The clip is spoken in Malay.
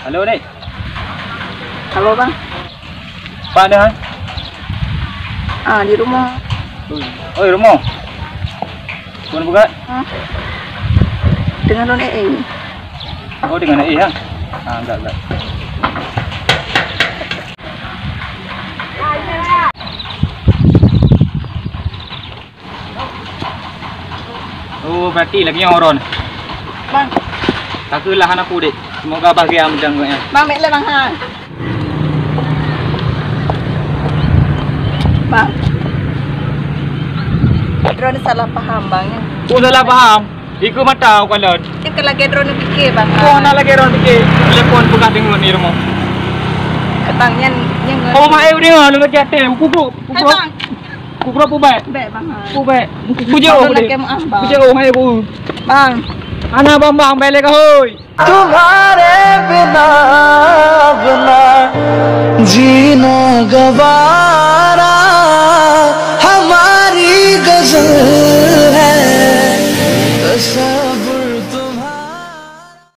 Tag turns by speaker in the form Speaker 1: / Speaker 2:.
Speaker 1: Halo Nek.
Speaker 2: Halo bang.
Speaker 1: Pak ada?
Speaker 2: Di rumah.
Speaker 1: Oh di rumah. Tuan buka?
Speaker 2: Dengan non ini.
Speaker 1: Oh dengan ya? Enggak. Oh berarti lagi orang.
Speaker 2: Bang.
Speaker 1: Takulah anak aku dek. Semoga bahagia menjangkaunya.
Speaker 2: Bang, mek le bang ha. Bang. Drone salah paham bang.
Speaker 1: Oh salah paham. Ikut mata aku kalau.
Speaker 2: Ini lagi drone fikir bang.
Speaker 1: Oh nak lagi orang fikir. Telepon buka dengar ni rumah.
Speaker 2: Bang yang
Speaker 1: Oh mai dia lu macam teh. Kubro.
Speaker 2: Bang.
Speaker 1: Kubro pubai.
Speaker 2: Bek bang.
Speaker 1: Pubai. Pujo
Speaker 2: lagi maaf bang.
Speaker 1: Pujo hai bu.
Speaker 2: Bang.
Speaker 1: Ana bang bele ka hoy.
Speaker 3: तुम्हारे बिना जीना गवारा